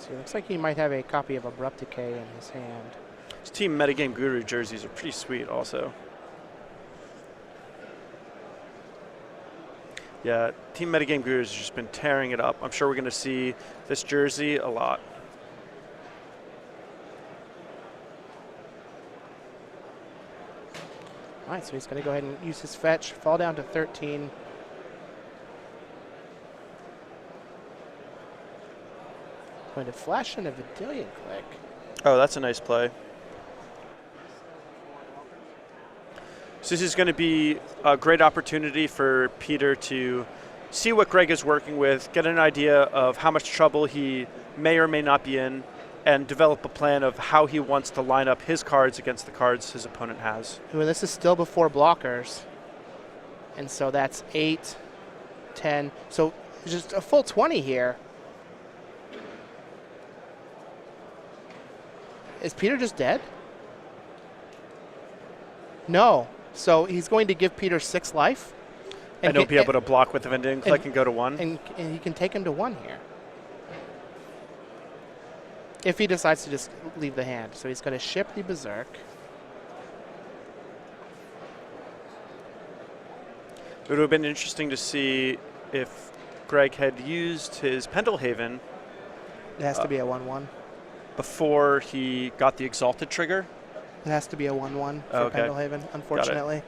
So it looks like he might have a copy of Abrupt Decay in his hand. His Team Metagame Guru jerseys are pretty sweet also. Yeah, Team Metagame Guru has just been tearing it up. I'm sure we're going to see this jersey a lot. All right, so he's going to go ahead and use his fetch, fall down to 13. Going to flash in a Vidillion Click. Oh, that's a nice play. So this is going to be a great opportunity for Peter to see what Greg is working with, get an idea of how much trouble he may or may not be in, and develop a plan of how he wants to line up his cards against the cards his opponent has. Well, this is still before blockers. And so that's 8, 10. So just a full 20 here. Is Peter just dead? No. So he's going to give Peter 6 life. And he'll be able to block with the Vidillion Click and go to 1. And he can take him to 1 here. If he decides to just leave the hand. So he's going to ship the Berserk. It would have been interesting to see if Greg had used his Pendelhaven. It has to be a 1/1. Before he got the Exalted trigger. It has to be a 1/1 for Pendelhaven, unfortunately.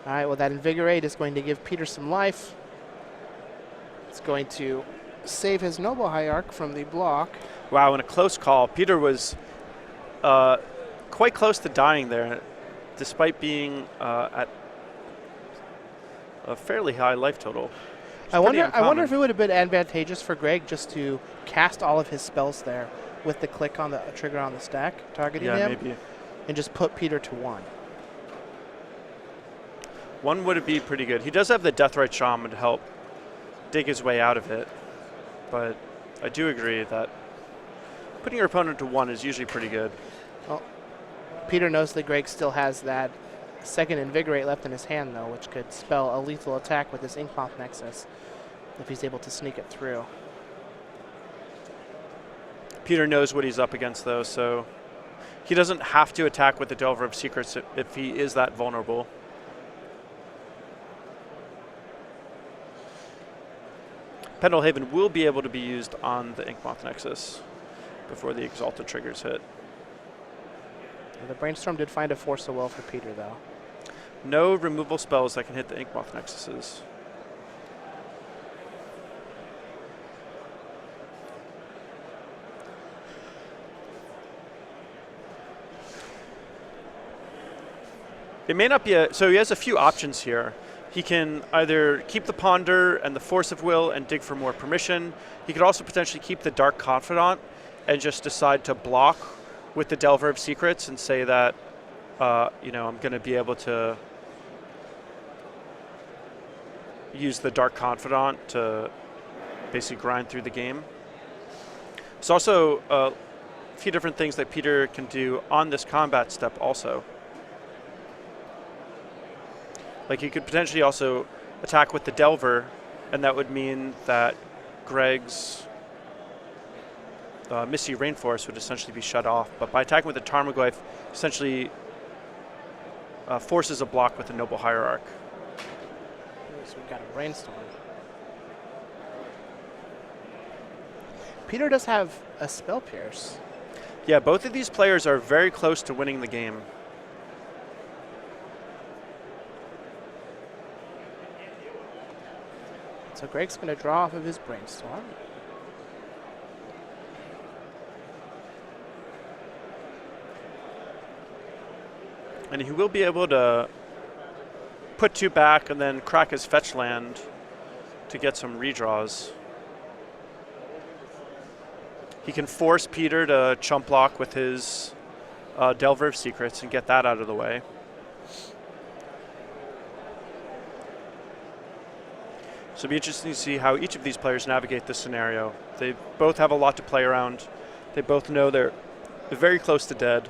All right, well, that Invigorate is going to give Peter some life. It's going to save his Noble Hierarch from the block. Wow, in a close call. Peter was quite close to dying there, despite being at a fairly high life total. I wonder if it would have been advantageous for Greg just to cast all of his spells there with the click on the trigger on the stack, targeting him, maybe, and just put Peter to 1. 1 would be pretty good. He does have the Deathrite Shaman to help dig his way out of it, but I do agree that putting your opponent to 1 is usually pretty good. Well, Peter knows that Greg still has that second Invigorate left in his hand, though, which could spell a lethal attack with this Inkmoth Nexus if he's able to sneak it through. Peter knows what he's up against, though, so he doesn't have to attack with the Delver of Secrets if he is that vulnerable. Pendelhaven will be able to be used on the Inkmoth Nexus before the Exalted triggers hit. The Brainstorm did find a Force of Will for Peter, though. No removal spells that can hit the Inkmoth Nexuses. It may not be so he has a few options here. He can either keep the Ponder and the Force of Will and dig for more permission. He could also potentially keep the Dark Confidant and just decide to block with the Delver of Secrets and say that, I'm going to be able to use the Dark Confidant to basically grind through the game. There's also a few different things that Peter can do on this combat step also. Like he could potentially also attack with the Delver, and that would mean that Greg's Misty Rainforest would essentially be shut off. But by attacking with the Tarmogoyf, essentially forces a block with the Noble Hierarch. So we've got a Brainstorm. Peter does have a Spell Pierce. Yeah, both of these players are very close to winning the game. So Greg's going to draw off of his Brainstorm. And he will be able to put 2 back and then crack his fetch land to get some redraws. He can force Peter to chump block with his Delver of Secrets and get that out of the way. So it'll be interesting to see how each of these players navigate this scenario. They both have a lot to play around. They both know they're very close to dead.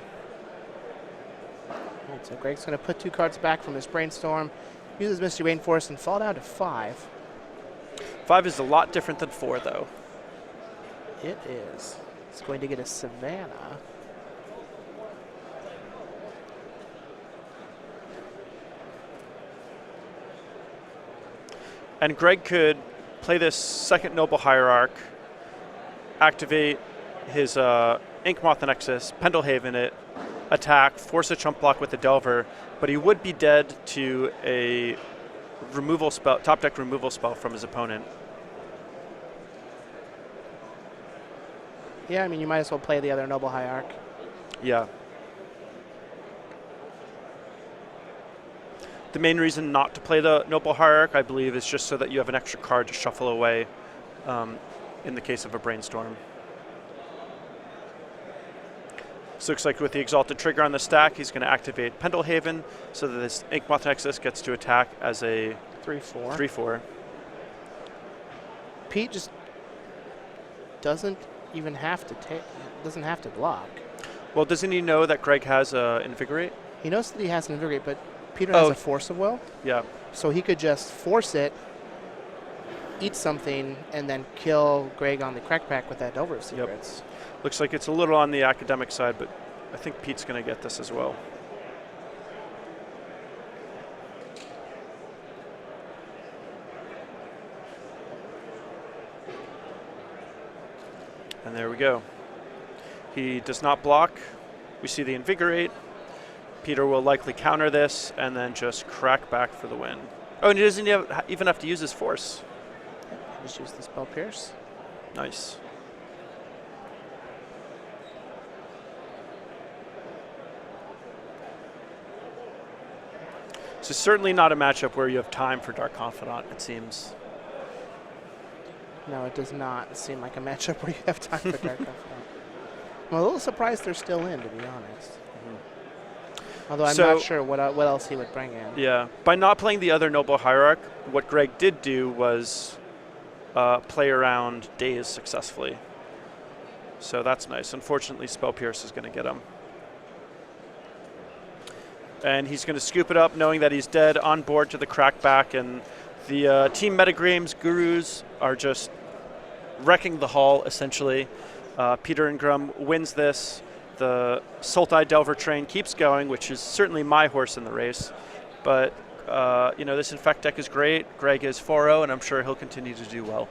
Right, so Greg's going to put 2 cards back from his Brainstorm, use his Misty Rainforest, and fall down to 5. 5 is a lot different than 4, though. It is. It's going to get a Savannah. And Greg could play this second Noble Hierarch, activate his Inkmoth Nexus, Pendelhaven it, attack, force a chump block with the Delver, but he would be dead to a removal spell, top deck removal spell from his opponent. Yeah, I mean, you might as well play the other Noble Hierarch. Yeah. The main reason not to play the Noble Hierarch, I believe, is just so that you have an extra card to shuffle away in the case of a Brainstorm. So looks like with the Exalted Trigger on the stack, he's going to activate Pendelhaven so that this Inkmoth Nexus gets to attack as a 3/4. 3/4. Pete just doesn't even have to take, doesn't have to block. Well, doesn't he know that Greg has Invigorate? He knows that he has an Invigorate, but Peter has a Force of Will. Yeah. So he could just force it, eat something, and then kill Greg on the crack pack with that Delver of Secrets. Yep. Looks like it's a little on the academic side, but I think Pete's going to get this as well. And there we go. He does not block. We see the Invigorate. Peter will likely counter this and then just crack back for the win. Oh, and he doesn't even have to use his force. Just use the Spell Pierce. Nice. So certainly not a matchup where you have time for Dark Confidant, it seems. No, it does not seem like a matchup where you have time for Dark Confidant. I'm a little surprised they're still in, to be honest. Although I'm not sure what else he would bring in. Yeah. By not playing the other Noble Hierarch, what Greg did do was play around Daze successfully. So that's nice. Unfortunately, Spell Pierce is going to get him. And he's going to scoop it up knowing that he's dead on board to the crackback. And the Team Metagames gurus are just wrecking the hall, essentially. Peter Ingram wins this. The Sultai Delver train keeps going, which is certainly my horse in the race. But, you know, this Infect deck is great. Greg is 4-0, and I'm sure he'll continue to do well.